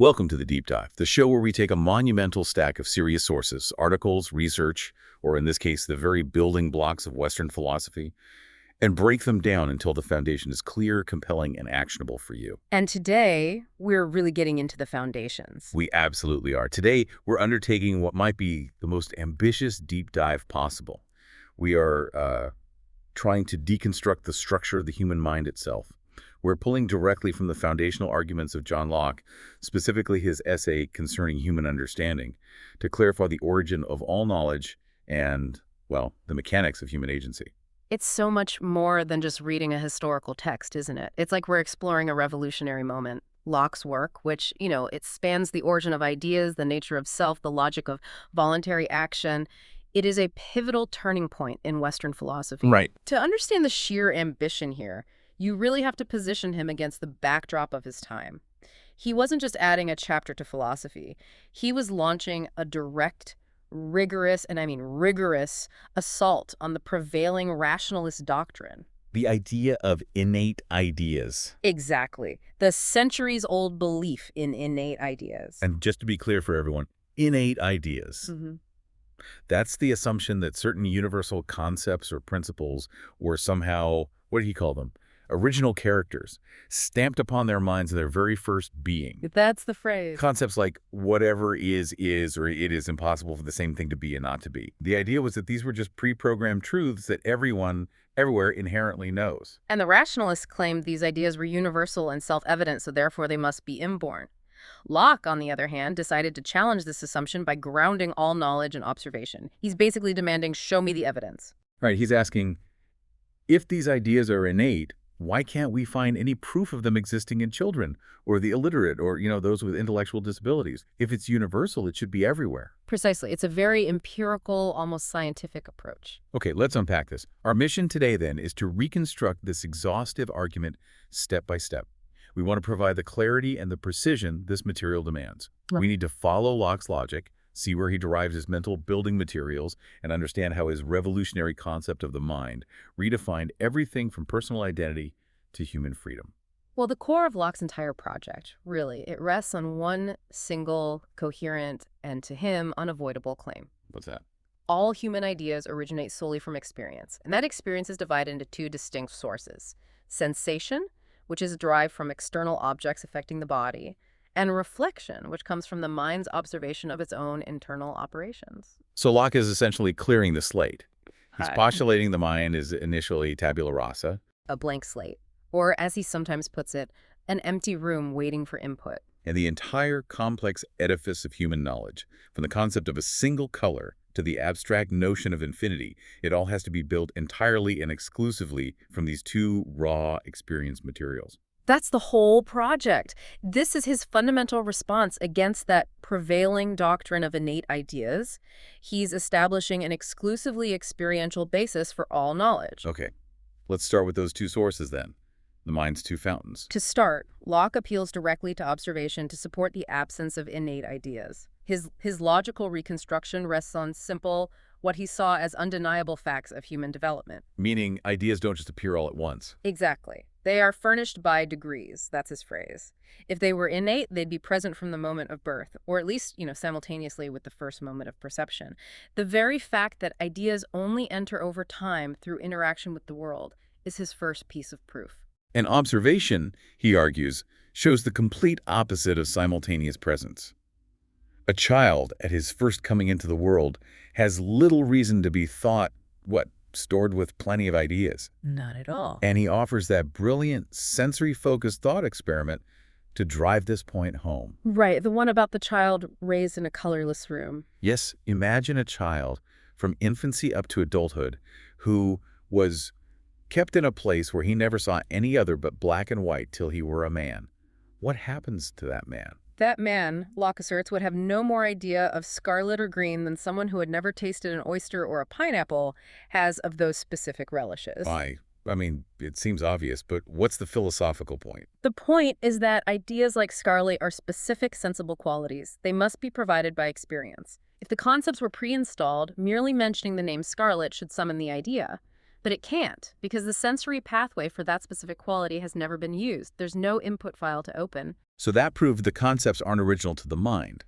Welcome to the Deep Dive, the show where we take a monumental stack of serious sources, articles, research, or in this case, the very building blocks of Western philosophy, and break them down until the foundation is clear, compelling, and actionable for you. And today, we're really getting into the foundations. We absolutely are. Today, we're undertaking what might be the most ambitious deep dive possible. We are trying to deconstruct the structure of the human mind itself. We're pulling directly from the foundational arguments of John Locke, specifically his essay concerning human understanding, to clarify the origin of all knowledge and, well, the mechanics of human agency. It's so much more than just reading a historical text, isn't it? It's like we're exploring a revolutionary moment. Locke's work, which, it spans the origin of ideas, the nature of self, the logic of voluntary action. It is a pivotal turning point in Western philosophy. Right. To understand the sheer ambition here, you really have to position him against the backdrop of his time. He wasn't just adding a chapter to philosophy. He was launching a direct, rigorous, and I mean rigorous, assault on the prevailing rationalist doctrine. The idea of innate ideas. Exactly. The centuries-old belief in innate ideas. And just to be clear for everyone, innate ideas. That's the assumption that certain universal concepts or principles were somehow, what did he call them? Original characters, stamped upon their minds in their very first being. That's the phrase. Concepts like whatever is, or it is impossible for the same thing to be and not to be. The idea was that these were just pre-programmed truths that everyone, everywhere inherently knows. And the rationalists claimed these ideas were universal and self-evident, so therefore they must be inborn. Locke, on the other hand, decided to challenge this assumption by grounding all knowledge in observation. He's basically demanding, show me the evidence. Right, he's asking, if these ideas are innate, why can't we find any proof of them existing in children or the illiterate or, those with intellectual disabilities? If it's universal, it should be everywhere. Precisely. It's a very empirical, almost scientific approach. Okay, let's unpack this. Our mission today, then, is to reconstruct this exhaustive argument step by step. We want to provide the clarity and the precision this material demands. Right. We need to follow Locke's logic, see where he derives his mental building materials, and understand how his revolutionary concept of the mind redefined everything from personal identity to human freedom. Well, the core of Locke's entire project, really, it rests on one single, coherent, and to him, unavoidable claim. What's that? All human ideas originate solely from experience, and that experience is divided into two distinct sources: sensation, which is derived from external objects affecting the body, and reflection, which comes from the mind's observation of its own internal operations. So Locke is essentially clearing the slate. He's Right. postulating the mind is initially tabula rasa. A blank slate, or as he sometimes puts it, an empty room waiting for input. And the entire complex edifice of human knowledge, from the concept of a single color to the abstract notion of infinity, it all has to be built entirely and exclusively from these two raw experience materials. That's the whole project. This is his fundamental response against that prevailing doctrine of innate ideas. He's establishing an exclusively experiential basis for all knowledge. Okay, let's start with those two sources then, the mind's two fountains. To start, Locke appeals directly to observation to support the absence of innate ideas. His logical reconstruction rests on simple, what he saw as undeniable facts of human development. Meaning ideas don't just appear all at once. Exactly. They are furnished by degrees. That's his phrase. If they were innate, they'd be present from the moment of birth, or at least, simultaneously with the first moment of perception. The very fact that ideas only enter over time through interaction with the world is his first piece of proof. And observation, he argues, shows the complete opposite of simultaneous presence. A child, at his first coming into the world, has little reason to be thought, stored with plenty of ideas. Not at all. And he offers that brilliant, sensory-focused thought experiment to drive this point home. Right, the one about the child raised in a colorless room. Yes, imagine a child from infancy up to adulthood who was kept in a place where he never saw any other but black and white till he were a man. What happens to that man? That man, Locke asserts, would have no more idea of scarlet or green than someone who had never tasted an oyster or a pineapple has of those specific relishes. I mean, it seems obvious, but what's the philosophical point? The point is that ideas like scarlet are specific sensible qualities. They must be provided by experience. If the concepts were pre-installed, merely mentioning the name scarlet should summon the idea. But it can't, because the sensory pathway for that specific quality has never been used. There's no input file to open. So that proved the concepts aren't original to the mind.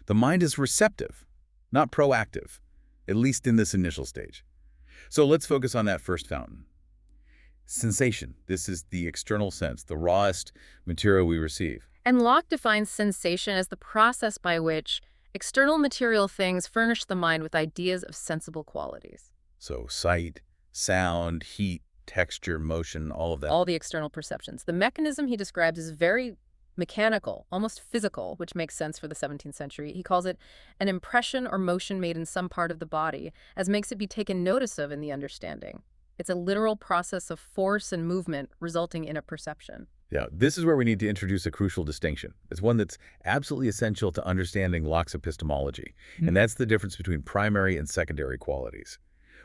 The mind is receptive, not proactive, at least in this initial stage. So let's focus on that first fountain. Sensation. This is the external sense, the rawest material we receive. And Locke defines sensation as the process by which external material things furnish the mind with ideas of sensible qualities. So sight, sound, heat, texture, motion, all of that. All the external perceptions. The mechanism he describes is very mechanical, almost physical, which makes sense for the 17th century. He calls it an impression or motion made in some part of the body, as makes it be taken notice of in the understanding. It's a literal process of force and movement resulting in a perception. Yeah, this is where we need to introduce a crucial distinction. It's one that's absolutely essential to understanding Locke's epistemology, and that's the difference between primary and secondary qualities.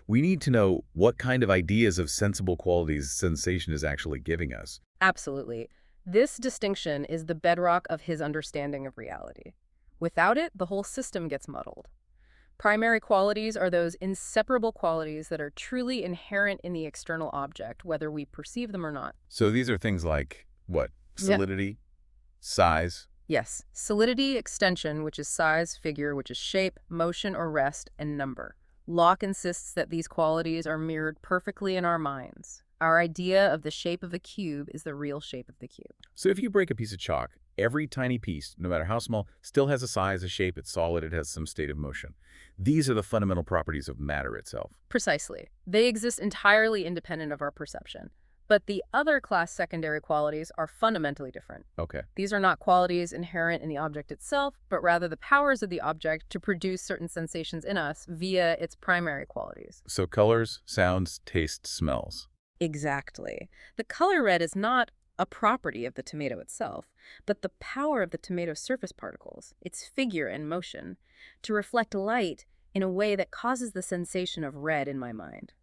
We need to know what kind of ideas of sensible qualities sensation is actually giving us. Absolutely. This distinction is the bedrock of his understanding of reality. Without it, the whole system gets muddled. Primary qualities are those inseparable qualities that are truly inherent in the external object, whether we perceive them or not. So these are things like, what? Solidity, size. Yes, solidity, extension, which is size, figure, which is shape, motion or rest, and number. Locke insists that these qualities are mirrored perfectly in our minds. Our idea of the shape of a cube is the real shape of the cube. So if you break a piece of chalk, every tiny piece, no matter how small, still has a size, a shape, it's solid, it has some state of motion. These are the fundamental properties of matter itself. Precisely. They exist entirely independent of our perception. But the other class secondary qualities are fundamentally different. Okay. These are not qualities inherent in the object itself, but rather the powers of the object to produce certain sensations in us via its primary qualities. So colors, sounds, tastes, smells. Exactly. The color red is not a property of the tomato itself, but the power of the tomato's surface particles, its figure and motion, to reflect light in a way that causes the sensation of red in my mind.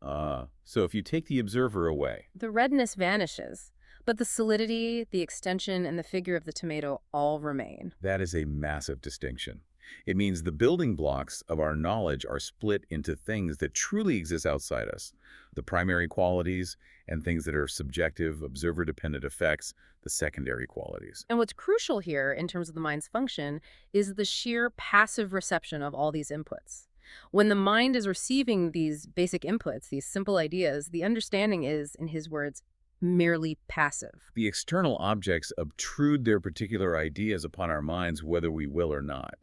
So if you take the observer away, The redness vanishes, but the solidity, the extension, and the figure of the tomato all remain. that is a massive distinction. It means the building blocks of our knowledge are split into things that truly exist outside us, the primary qualities, and things that are subjective, observer-dependent effects, the secondary qualities. And what's crucial here in terms of the mind's function is the sheer passive reception of all these inputs. When the mind is receiving these basic inputs, these simple ideas, the understanding is, in his words, merely passive. The external objects obtrude their particular ideas upon our minds whether we will or not.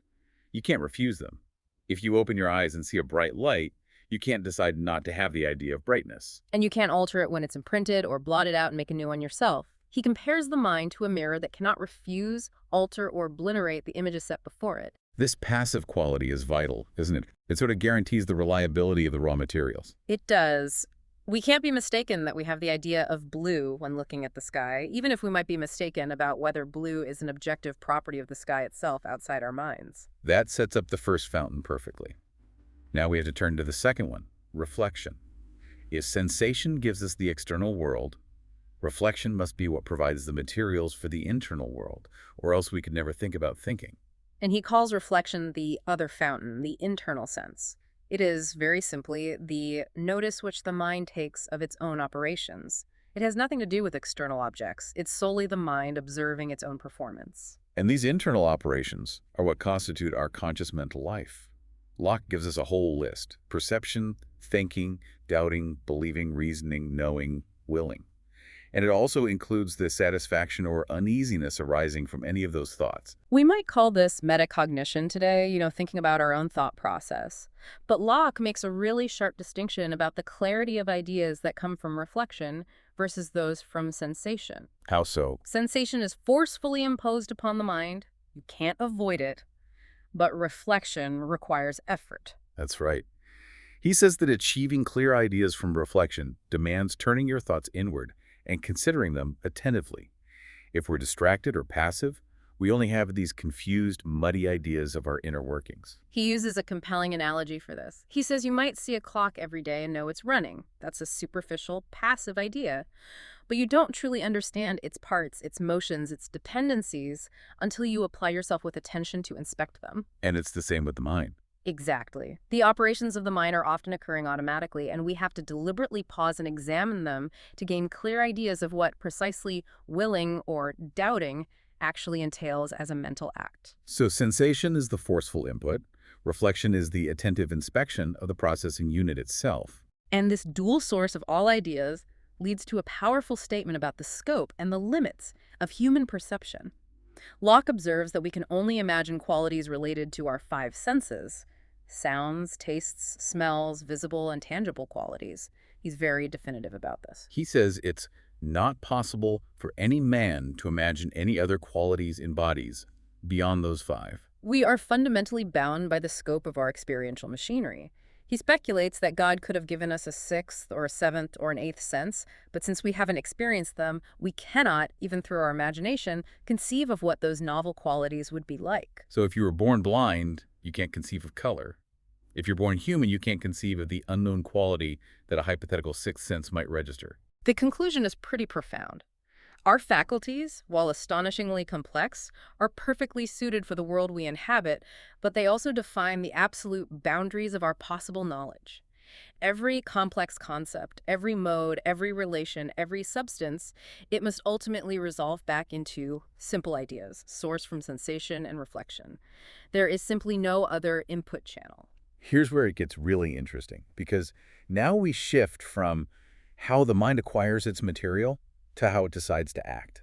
You can't refuse them. If you open your eyes and see a bright light, you can't decide not to have the idea of brightness. And you can't alter it when it's imprinted or blot it out and make a new one yourself. He compares the mind to a mirror that cannot refuse, alter, or obliterate the images set before it. This passive quality is vital, isn't it? It sort of guarantees the reliability of the raw materials. It does. We can't be mistaken that we have the idea of blue when looking at the sky, even if we might be mistaken about whether blue is an objective property of the sky itself outside our minds. That sets up the first fountain perfectly. Now we have to turn to the second one, reflection. If sensation gives us the external world, reflection must be what provides the materials for the internal world, or else we could never think about thinking. And he calls reflection the other fountain, the internal sense. It is, very simply, the notice which the mind takes of its own operations. It has nothing to do with external objects. It's solely the mind observing its own performance. And these internal operations are what constitute our conscious mental life. Locke gives us a whole list: perception, thinking, doubting, believing, reasoning, knowing, willing. And it also includes the satisfaction or uneasiness arising from any of those thoughts. We might call this metacognition today, thinking about our own thought process. But Locke makes a really sharp distinction about the clarity of ideas that come from reflection versus those from sensation. How so? Sensation is forcefully imposed upon the mind. You can't avoid it. But reflection requires effort. That's right. He says that achieving clear ideas from reflection demands turning your thoughts inward and considering them attentively. If we're distracted or passive, we only have these confused, muddy ideas of our inner workings. He uses a compelling analogy for this. He says you might see a clock every day and know it's running. That's a superficial, passive idea. But you don't truly understand its parts, its motions, its dependencies until you apply yourself with attention to inspect them. And it's the same with the mind. Exactly. The operations of the mind are often occurring automatically, and we have to deliberately pause and examine them to gain clear ideas of what precisely willing or doubting actually entails as a mental act. So sensation is the forceful input. Reflection is the attentive inspection of the processing unit itself. And this dual source of all ideas leads to a powerful statement about the scope and the limits of human perception. Locke observes that we can only imagine qualities related to our five senses: sounds, tastes, smells, visible and tangible qualities. He's very definitive about this. He says it's not possible for any man to imagine any other qualities in bodies beyond those five. We are fundamentally bound by the scope of our experiential machinery. He speculates that God could have given us a sixth or a seventh or an eighth sense, but since we haven't experienced them, we cannot, even through our imagination, conceive of what those novel qualities would be like. So if you were born blind, you can't conceive of color. If you're born human, you can't conceive of the unknown quality that a hypothetical sixth sense might register. The conclusion is pretty profound. Our faculties, while astonishingly complex, are perfectly suited for the world we inhabit, but they also define the absolute boundaries of our possible knowledge. Every complex concept, every mode, every relation, every substance, it must ultimately resolve back into simple ideas, sourced from sensation and reflection. There is simply no other input channel. Here's where it gets really interesting, because now we shift from how the mind acquires its material to how it decides to act.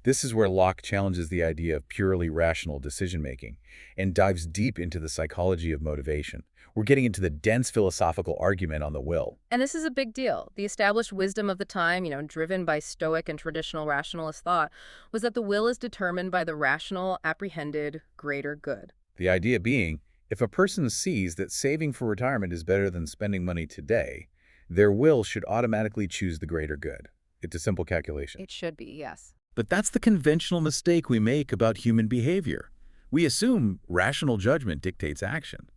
This is where Locke challenges the idea of purely rational decision-making and dives deep into the psychology of motivation. We're getting into the dense philosophical argument on the will. And this is a big deal. The established wisdom of the time, driven by Stoic and traditional rationalist thought, was that the will is determined by the rational, apprehended, greater good. The idea being, if a person sees that saving for retirement is better than spending money today, their will should automatically choose the greater good. It's a simple calculation. It should be, yes. But that's the conventional mistake we make about human behavior. We assume rational judgment dictates action.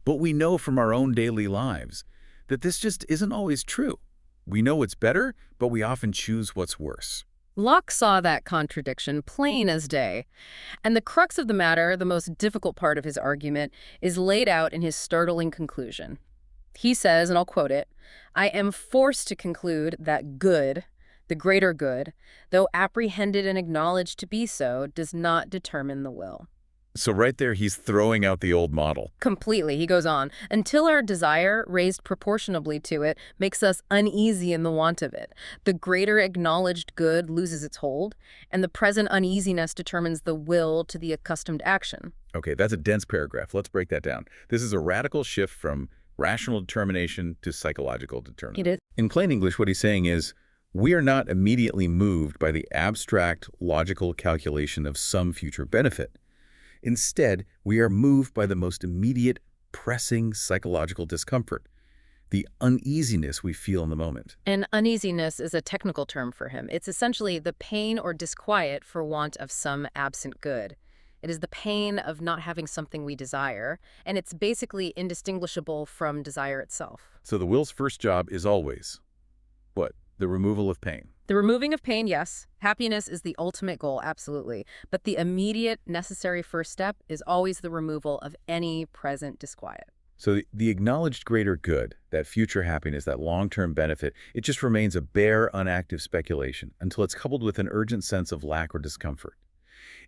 But we know from our own daily lives that this just isn't always true. We know what's better, but we often choose what's worse. Locke saw that contradiction plain as day. And the crux of the matter, the most difficult part of his argument, is laid out in his startling conclusion. He says, and I'll quote it, "I am forced to conclude that good, the greater good, though apprehended and acknowledged to be so, does not determine the will." So right there, he's throwing out the old model. Completely, he goes on, until our desire, raised proportionably to it, makes us uneasy in the want of it. The greater acknowledged good loses its hold, and the present uneasiness determines the will to the accustomed action. Okay, that's a dense paragraph. Let's break that down. This is a radical shift from rational determination to psychological determination. It is. In plain English, what he's saying is, we are not immediately moved by the abstract, logical calculation of some future benefit. Instead, we are moved by the most immediate, pressing psychological discomfort, the uneasiness we feel in the moment. And uneasiness is a technical term for him. It's essentially the pain or disquiet for want of some absent good. It is the pain of not having something we desire, and it's basically indistinguishable from desire itself. So the will's first job is always, what? The removal of pain. The removing of pain, yes. Happiness is the ultimate goal, absolutely. But the immediate, necessary first step is always the removal of any present disquiet. So the acknowledged greater good, that future happiness, that long-term benefit, it just remains a bare, unactive speculation until it's coupled with an urgent sense of lack or discomfort.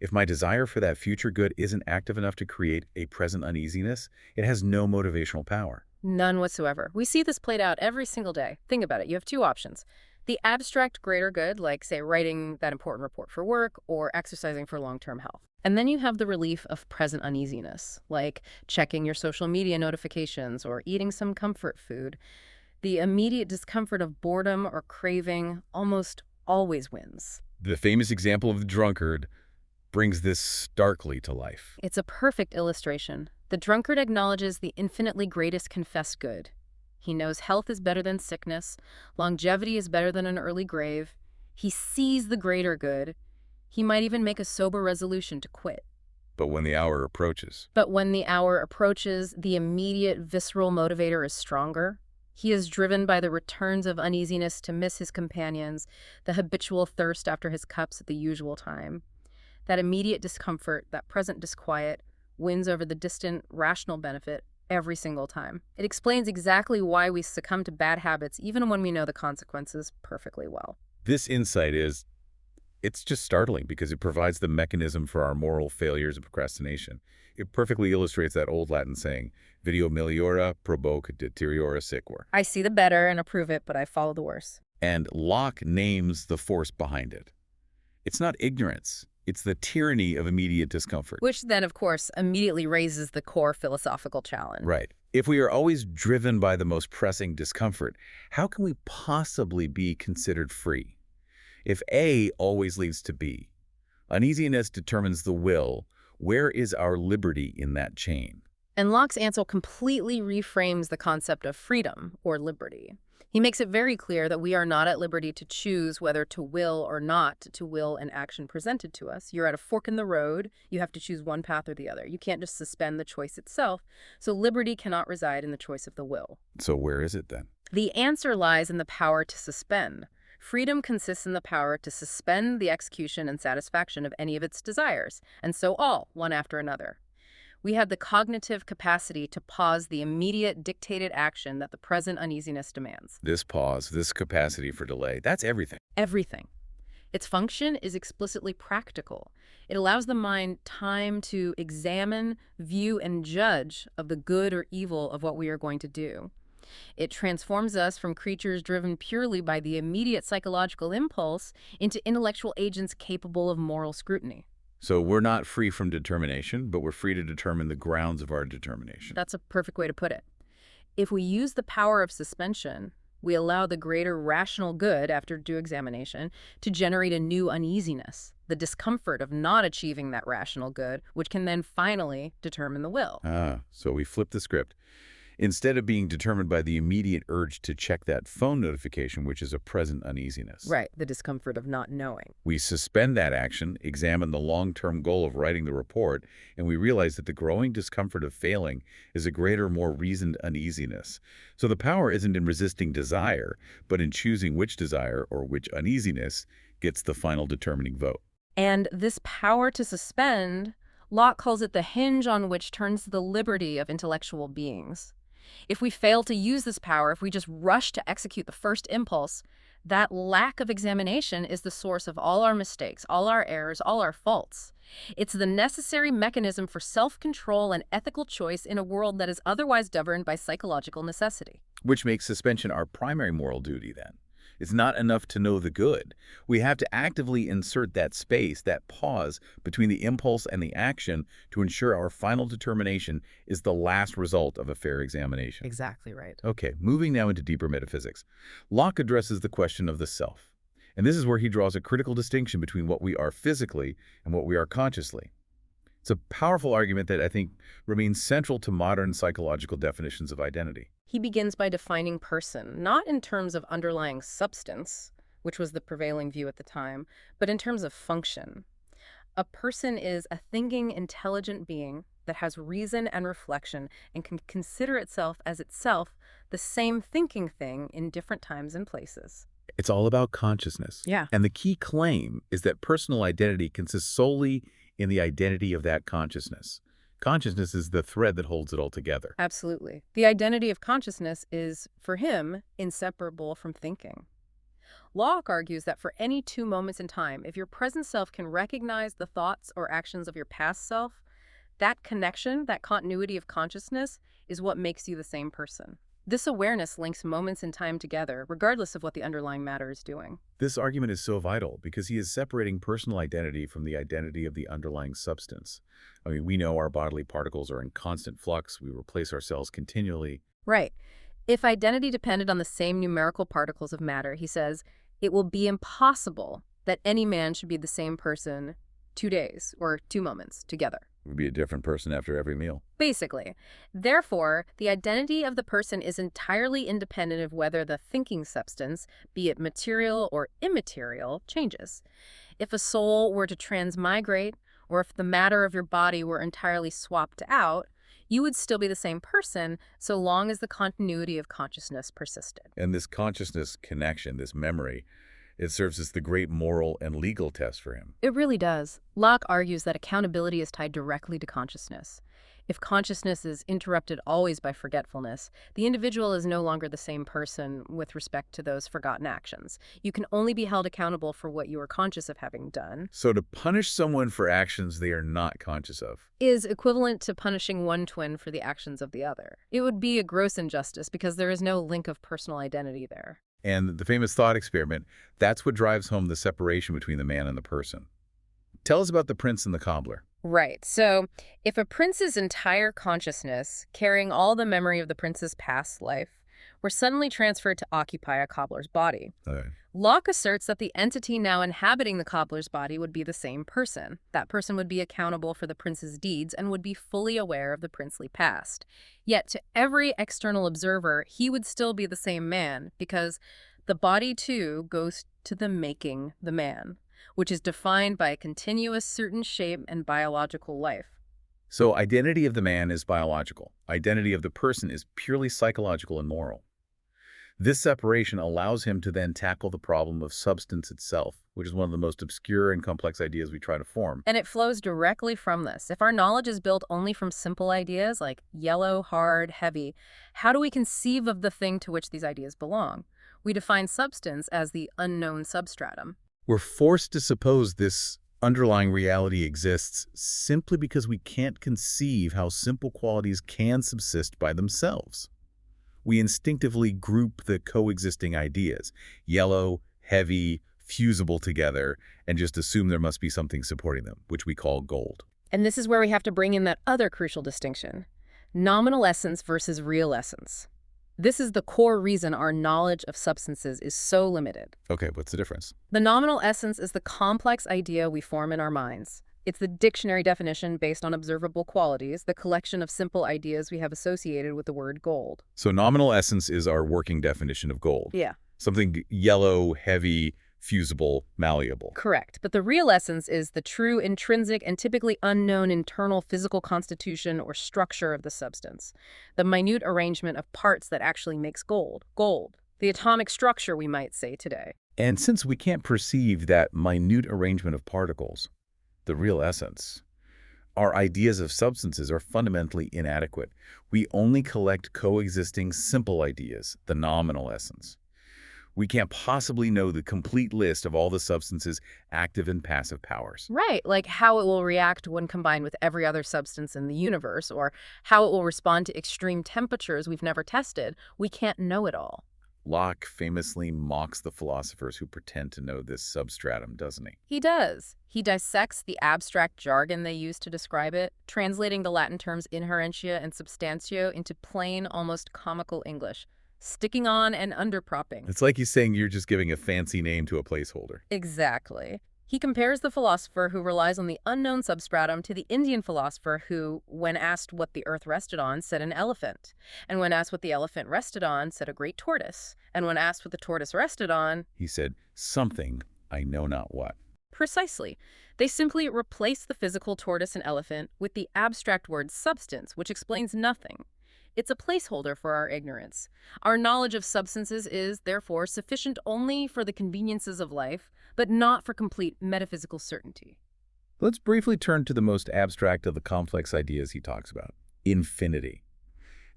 If my desire for that future good isn't active enough to create a present uneasiness, it has no motivational power. None whatsoever. We see this played out every single day. Think about it. You have two options. The abstract greater good, like, say, writing that important report for work or exercising for long-term health. And then you have the relief of present uneasiness, like checking your social media notifications or eating some comfort food. The immediate discomfort of boredom or craving almost always wins. The famous example of the drunkard brings this starkly to life. It's a perfect illustration. The drunkard acknowledges the infinitely greatest confessed good. He knows health is better than sickness, longevity is better than an early grave. He sees the greater good. He might even make a sober resolution to quit. But when the hour approaches, the immediate visceral motivator is stronger. He is driven by the returns of uneasiness to miss his companions, the habitual thirst after his cups at the usual time. That immediate discomfort, that present disquiet, wins over the distant, rational benefit every single time. It explains exactly why we succumb to bad habits even when we know the consequences perfectly well. this insight is It's just startling because it provides the mechanism for our moral failures and procrastination. It perfectly illustrates that old Latin saying, video meliora proboque deteriora sequor. I see the better and approve it, but I follow the worse. And Locke names the force behind it. It's not ignorance. It's the tyranny of immediate discomfort. Which then, of course, immediately raises the core philosophical challenge. Right. If we are always driven by the most pressing discomfort, how can we possibly be considered free? If A always leads to B, uneasiness determines the will, where is our liberty in that chain? And Locke's answer completely reframes the concept of freedom, or liberty. He makes it very clear that we are not at liberty to choose whether to will or not to will an action presented to us. You're at a fork in the road. You have to choose one path or the other. You can't just suspend the choice itself. So liberty cannot reside in the choice of the will. So where is it then? The answer lies in the power to suspend. Freedom consists in the power to suspend the execution and satisfaction of any of its desires, and so all, one after another. We have the cognitive capacity to pause the immediate dictated action that the present uneasiness demands. This pause, this capacity for delay, that's everything. Everything. Its function is explicitly practical. It allows the mind time to examine, view, and judge of the good or evil of what we are going to do. It transforms us from creatures driven purely by the immediate psychological impulse into intellectual agents capable of moral scrutiny. So we're not free from determination, but we're free to determine the grounds of our determination. That's a perfect way to put it. If we use the power of suspension, we allow the greater rational good, after due examination, to generate a new uneasiness, the discomfort of not achieving that rational good, which can then finally determine the will. So we flip the script. Instead of being determined by the immediate urge to check that phone notification, which is a present uneasiness. Right, the discomfort of not knowing. We suspend that action, examine the long-term goal of writing the report, and we realize that the growing discomfort of failing is a greater, more reasoned uneasiness. So the power isn't in resisting desire, but in choosing which desire or which uneasiness gets the final determining vote. And this power to suspend, Locke calls it the hinge on which turns the liberty of intellectual beings. If we fail to use this power, if we just rush to execute the first impulse, that lack of examination is the source of all our mistakes, all our errors, all our faults. It's the necessary mechanism for self-control and ethical choice in a world that is otherwise governed by psychological necessity. Which makes suspension our primary moral duty then. It's not enough to know the good. We have to actively insert that space, that pause between the impulse and the action to ensure our final determination is the last result of a fair examination. Exactly right. Okay, moving now into deeper metaphysics. Locke addresses the question of the self. And this is where he draws a critical distinction between what we are physically and what we are consciously. It's a powerful argument that I think remains central to modern psychological definitions of identity. He begins by defining person, not in terms of underlying substance, which was the prevailing view at the time, but in terms of function. A person is a thinking, intelligent being that has reason and reflection and can consider itself as itself the same thinking thing in different times and places. It's all about consciousness. Yeah. And the key claim is that personal identity consists solely in the identity of that consciousness. Consciousness is the thread that holds it all together. Absolutely. The identity of consciousness is, for him, inseparable from thinking. Locke argues that for any two moments in time, if your present self can recognize the thoughts or actions of your past self, that connection, that continuity of consciousness, is what makes you the same person. This awareness links moments in time together, regardless of what the underlying matter is doing. This argument is so vital because he is separating personal identity from the identity of the underlying substance. I mean, we know our bodily particles are in constant flux. We replace ourselves continually. Right. If identity depended on the same numerical particles of matter, he says, it will be impossible that any man should be the same person 2 days or 2 moments together. We'd be a different person after every meal. Basically. Therefore, the identity of the person is entirely independent of whether the thinking substance, be it material or immaterial, changes. If a soul were to transmigrate, or if the matter of your body were entirely swapped out, you would still be the same person so long as the continuity of consciousness persisted. And this consciousness connection, this memory, It serves as the great moral and legal test for him. It really does. Locke argues that accountability is tied directly to consciousness. If consciousness is interrupted always by forgetfulness, the individual is no longer the same person with respect to those forgotten actions. You can only be held accountable for what you are conscious of having done. So to punish someone for actions they are not conscious of. Is equivalent to punishing one twin for the actions of the other. It would be a gross injustice because there is no link of personal identity there. And the famous thought experiment, that's what drives home the separation between the man and the person. Tell us about the prince and the cobbler. Right. So, if a prince's entire consciousness, carrying all the memory of the prince's past life, were suddenly transferred to occupy a cobbler's body, Okay. Locke asserts that the entity now inhabiting the cobbler's body would be the same person. That person would be accountable for the prince's deeds and would be fully aware of the princely past. Yet, to every external observer, he would still be the same man because the body, too, goes to the making the man, which is defined by a continuous certain shape and biological life. So identity of the man is biological. Identity of the person is purely psychological and moral. This separation allows him to then tackle the problem of substance itself, which is one of the most obscure and complex ideas we try to form. And it flows directly from this. If our knowledge is built only from simple ideas like yellow, hard, heavy, how do we conceive of the thing to which these ideas belong? We define substance as the unknown substratum. We're forced to suppose this underlying reality exists simply because we can't conceive how simple qualities can subsist by themselves. We instinctively group the coexisting ideas, yellow, heavy, fusible together, and just assume there must be something supporting them, which we call gold. And this is where we have to bring in that other crucial distinction: nominal essence versus real essence. This is the core reason our knowledge of substances is so limited. Okay, what's the difference? The nominal essence is the complex idea we form in our minds. It's the dictionary definition based on observable qualities, the collection of simple ideas we have associated with the word gold. So nominal essence is our working definition of gold. Yeah. Something yellow, heavy, fusible, malleable. Correct. But the real essence is the true, intrinsic, and typically unknown internal physical constitution or structure of the substance. The minute arrangement of parts that actually makes gold. Gold. The atomic structure, we might say today. And since we can't perceive that minute arrangement of particles, the real essence, our ideas of substances are fundamentally inadequate. We only collect coexisting simple ideas, the nominal essence. We can't possibly know the complete list of all the substance's active and passive powers. Right, like how it will react when combined with every other substance in the universe, or how it will respond to extreme temperatures we've never tested. We can't know it all. Locke famously mocks the philosophers who pretend to know this substratum, doesn't he? He does. He dissects the abstract jargon they use to describe it, translating the Latin terms inherentia and substantia into plain, almost comical English, sticking on and underpropping. It's like he's saying you're just giving a fancy name to a placeholder. Exactly. He compares the philosopher who relies on the unknown substratum to the Indian philosopher who, when asked what the earth rested on, said an elephant. And when asked what the elephant rested on, said a great tortoise. And when asked what the tortoise rested on, He said, something, I know not what. precisely. They simply replace the physical tortoise and elephant with the abstract word substance, which explains nothing. It's a placeholder for our ignorance. Our knowledge of substances is, therefore, sufficient only for the conveniences of life, but not for complete metaphysical certainty. Let's briefly turn to the most abstract of the complex ideas he talks about, infinity.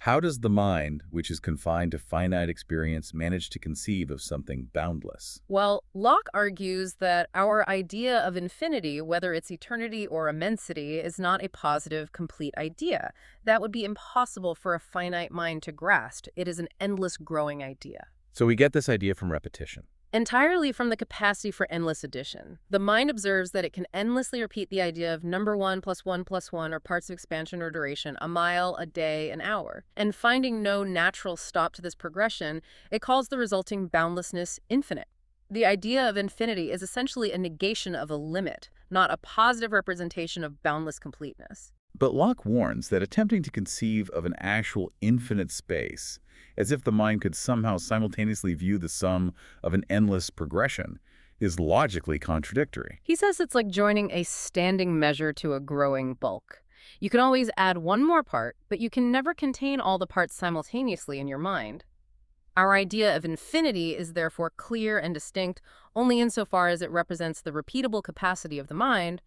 How does the mind, which is confined to finite experience, manage to conceive of something boundless? Well, Locke argues that our idea of infinity, whether it's eternity or immensity, is not a positive, complete idea. That would be impossible for a finite mind to grasp. It is an endless growing idea. So we get this idea from repetition. Entirely from the capacity for endless addition. The mind observes that it can endlessly repeat the idea of number 1 + 1 + 1, or parts of expansion or duration, a mile, a day, an hour. And finding no natural stop to this progression, it calls the resulting boundlessness infinite. The idea of infinity is essentially a negation of a limit, not a positive representation of boundless completeness. But Locke warns that attempting to conceive of an actual infinite space, as if the mind could somehow simultaneously view the sum of an endless progression, is logically contradictory. He says it's like joining a standing measure to a growing bulk. You can always add one more part, but you can never contain all the parts simultaneously in your mind. Our idea of infinity is therefore clear and distinct only insofar as it represents the repeatable capacity of the mind,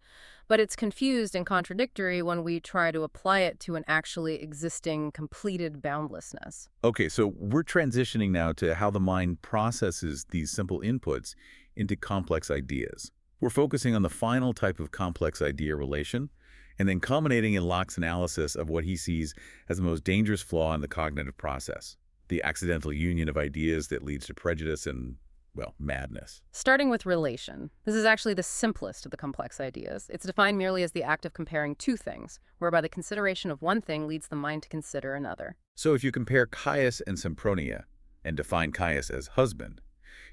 but it's confused and contradictory when we try to apply it to an actually existing, completed boundlessness. Okay, so we're transitioning now to how the mind processes these simple inputs into complex ideas. We're focusing on the final type of complex idea relation, and then culminating in Locke's analysis of what he sees as the most dangerous flaw in the cognitive process, the accidental union of ideas that leads to prejudice and, well, madness. Starting with relation. This is actually the simplest of the complex ideas. It's defined merely as the act of comparing two things, whereby the consideration of one thing leads the mind to consider another. So if you compare Caius and Sempronia and define Caius as husband,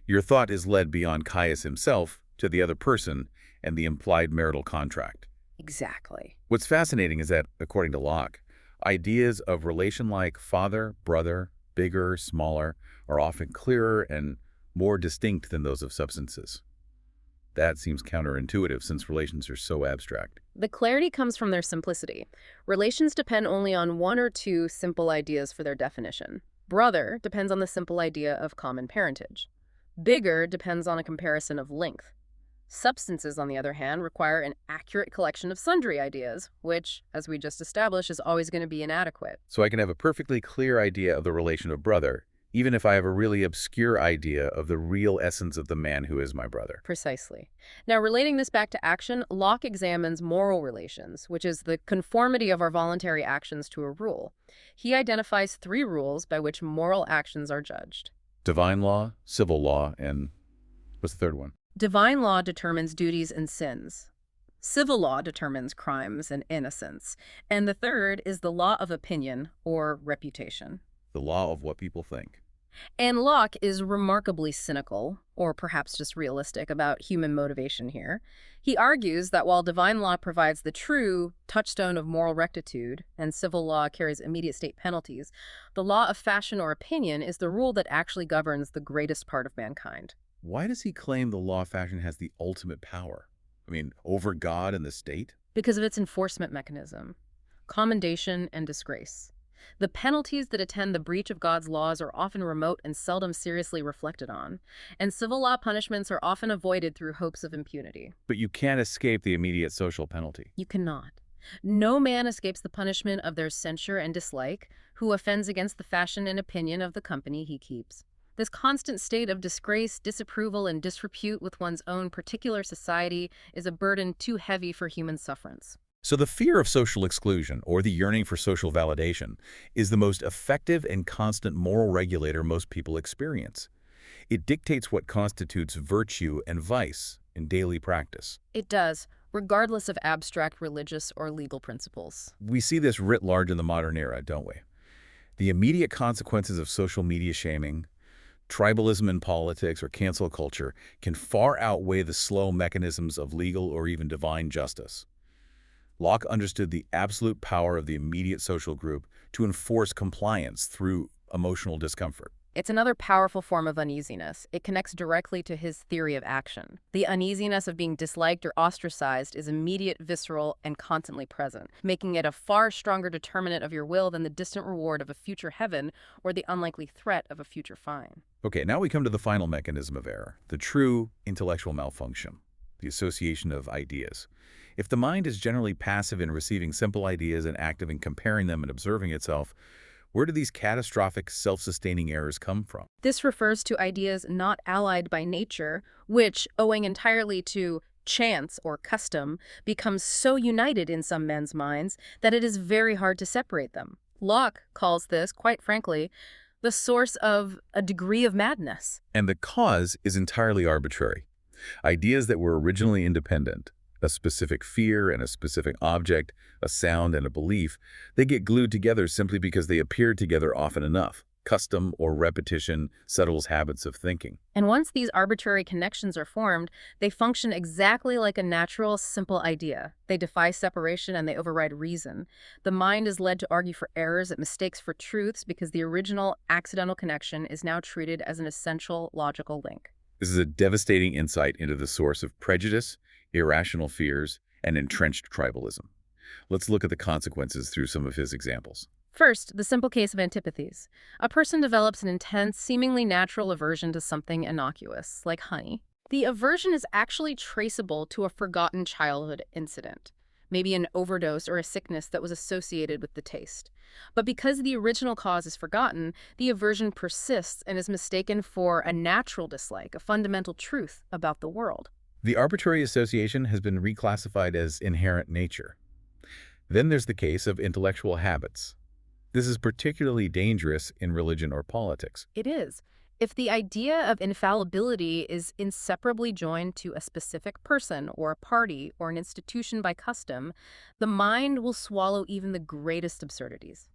your thought is led beyond Caius himself to the other person and the implied marital contract. Exactly. What's fascinating is that, according to Locke, ideas of relation like father, brother, bigger, smaller, are often clearer and more distinct than those of substances. That seems counterintuitive since relations are so abstract. The clarity comes from their simplicity. Relations depend only on one or two simple ideas for their definition. Brother depends on the simple idea of common parentage. Bigger depends on a comparison of length. Substances, on the other hand, require an accurate collection of sundry ideas, which, as we just established, is always going to be inadequate. So I can have a perfectly clear idea of the relation of brother, even if I have a really obscure idea of the real essence of the man who is my brother. Precisely. Now, relating this back to action, Locke examines moral relations, which is the conformity of our voluntary actions to a rule. He identifies three rules by which moral actions are judged. Divine law, civil law, and what's the third one? Divine law determines duties and sins. Civil law determines crimes and innocence. And the third is the law of opinion, or reputation. The law of what people think. And Locke is remarkably cynical, or perhaps just realistic, about human motivation here. He argues that while divine law provides the true touchstone of moral rectitude, and civil law carries immediate state penalties, the law of fashion or opinion is the rule that actually governs the greatest part of mankind. Why does he claim the law of fashion has the ultimate power? I mean, over God and the state? Because of its enforcement mechanism, commendation and disgrace. The penalties that attend the breach of God's laws are often remote and seldom seriously reflected on, and civil law punishments are often avoided through hopes of impunity. But you can't escape the immediate social penalty. You cannot. No man escapes the punishment of their censure and dislike who offends against the fashion and opinion of the company he keeps. This constant state of disgrace, disapproval, and disrepute with one's own particular society is a burden too heavy for human sufferance. So the fear of social exclusion, or the yearning for social validation, is the most effective and constant moral regulator most people experience. It dictates what constitutes virtue and vice in daily practice. It does, regardless of abstract religious or legal principles. We see this writ large in the modern era, don't we? The immediate consequences of social media shaming, tribalism in politics, or cancel culture can far outweigh the slow mechanisms of legal or even divine justice. Locke understood the absolute power of the immediate social group to enforce compliance through emotional discomfort. It's another powerful form of uneasiness. It connects directly to his theory of action. The uneasiness of being disliked or ostracized is immediate, visceral, and constantly present, making it a far stronger determinant of your will than the distant reward of a future heaven or the unlikely threat of a future fine. Okay, now we come to the final mechanism of error, the true intellectual malfunction, the association of ideas. If the mind is generally passive in receiving simple ideas and active in comparing them and observing itself, where do these catastrophic self-sustaining errors come from? This refers to ideas not allied by nature, which, owing entirely to chance or custom, becomes so united in some men's minds that it is very hard to separate them. Locke calls this, quite frankly, the source of a degree of madness. And the cause is entirely arbitrary. Ideas that were originally independent, a specific fear and a specific object, a sound and a belief, they get glued together simply because they appear together often enough. Custom or repetition settles habits of thinking. And once these arbitrary connections are formed, they function exactly like a natural, simple idea. They defy separation and they override reason. The mind is led to argue for errors, it mistakes for truths because the original accidental connection is now treated as an essential logical link. This is a devastating insight into the source of prejudice, irrational fears, and entrenched tribalism. Let's look at the consequences through some of his examples. First, the simple case of antipathies. A person develops an intense, seemingly natural aversion to something innocuous, like honey. The aversion is actually traceable to a forgotten childhood incident, maybe an overdose or a sickness that was associated with the taste. But because the original cause is forgotten, the aversion persists and is mistaken for a natural dislike, a fundamental truth about the world. The arbitrary association has been reclassified as inherent nature. Then there's the case of intellectual habits. This is particularly dangerous in religion or politics. It is. If the idea of infallibility is inseparably joined to a specific person or a party or an institution by custom, the mind will swallow even the greatest absurdities.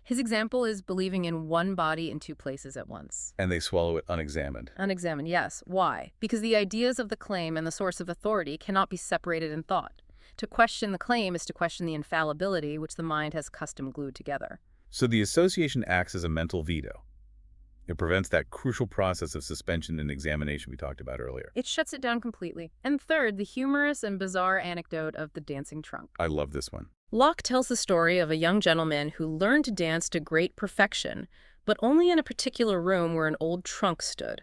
His example is believing in one body in two places at once. And they swallow it unexamined. Unexamined, yes. Why? Because the ideas of the claim and the source of authority cannot be separated in thought. To question the claim is to question the infallibility which the mind has custom glued together. So the association acts as a mental veto. It prevents that crucial process of suspension and examination we talked about earlier. It shuts it down completely. And third, the humorous and bizarre anecdote of the dancing trunk. I love this one. Locke tells the story of a young gentleman who learned to dance to great perfection, but only in a particular room where an old trunk stood.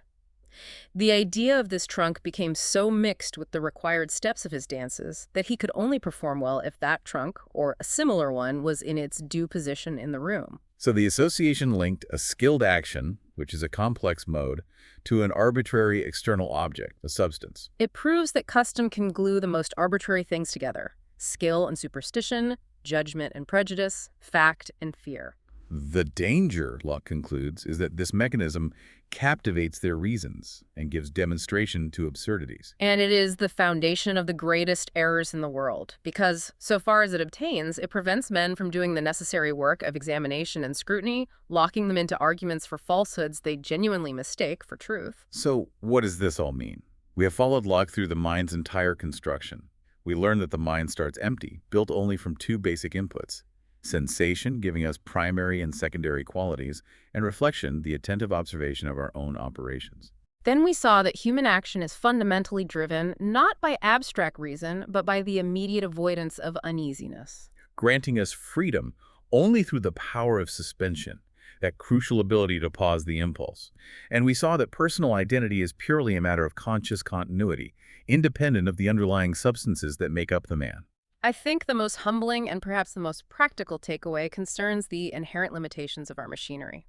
The idea of this trunk became so mixed with the required steps of his dances that he could only perform well if that trunk, or a similar one, was in its due position in the room. So the association linked a skilled action, which is a complex mode, to an arbitrary external object, a substance. It proves that custom can glue the most arbitrary things together: skill and superstition, judgment and prejudice, fact and fear. The danger, Locke concludes, is that this mechanism captivates their reasons and gives demonstration to absurdities. And it is the foundation of the greatest errors in the world, because, so far as it obtains, it prevents men from doing the necessary work of examination and scrutiny, locking them into arguments for falsehoods they genuinely mistake for truth. So what does this all mean? We have followed Locke through the mind's entire construction. We learn that the mind starts empty, built only from two basic inputs: sensation, giving us primary and secondary qualities, and reflection, the attentive observation of our own operations. Then we saw that human action is fundamentally driven not by abstract reason, but by the immediate avoidance of uneasiness. Granting us freedom only through the power of suspension, that crucial ability to pause the impulse. And we saw that personal identity is purely a matter of conscious continuity, independent of the underlying substances that make up the man. I think the most humbling and perhaps the most practical takeaway concerns the inherent limitations of our machinery.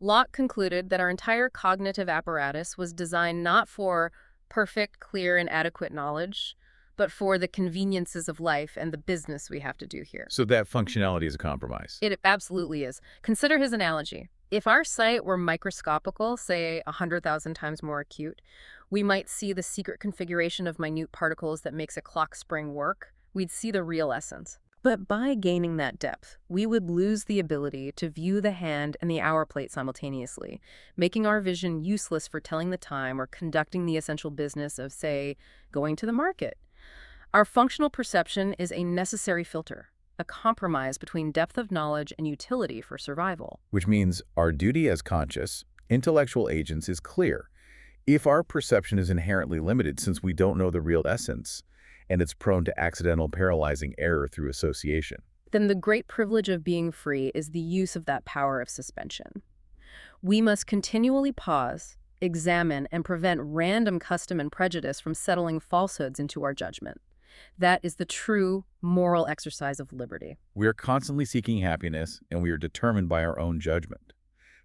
Locke concluded that our entire cognitive apparatus was designed not for perfect, clear, and adequate knowledge, but for the conveniences of life and the business we have to do here. So that functionality is a compromise. It absolutely is. Consider his analogy. If our sight were microscopical, say 100,000 times more acute, we might see the secret configuration of minute particles that makes a clock spring work. We'd see the real essence. But by gaining that depth, we would lose the ability to view the hand and the hour plate simultaneously, making our vision useless for telling the time or conducting the essential business of, say, going to the market. Our functional perception is a necessary filter, a compromise between depth of knowledge and utility for survival. Which means our duty as conscious, intellectual agents is clear. If our perception is inherently limited since we don't know the real essence, and it's prone to accidental paralyzing error through association, then the great privilege of being free is the use of that power of suspension. We must continually pause, examine, and prevent random custom and prejudice from settling falsehoods into our judgment. That is the true moral exercise of liberty. we are constantly seeking happiness, and we are determined by our own judgment.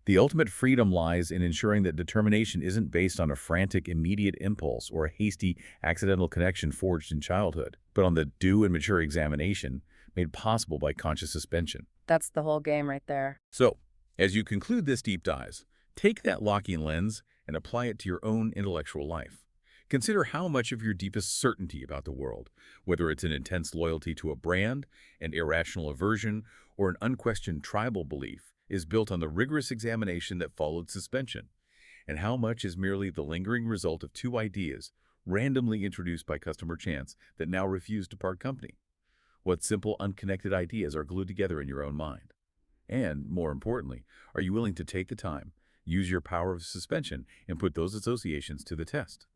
The ultimate freedom lies in ensuring that determination isn't based on a frantic, immediate impulse or a hasty, accidental connection forged in childhood, but on the due and mature examination made possible by conscious suspension. That's the whole game right there. So, as you conclude this deep dive, take that Lockean lens and apply it to your own intellectual life. Consider how much of your deepest certainty about the world, whether it's an intense loyalty to a brand, an irrational aversion, or an unquestioned tribal belief, is built on the rigorous examination that followed suspension, and how much is merely the lingering result of two ideas randomly introduced by customer chance that now refuse to part company. What simple, unconnected ideas are glued together in your own mind? And, more importantly, are you willing to take the time, use your power of suspension, and put those associations to the test?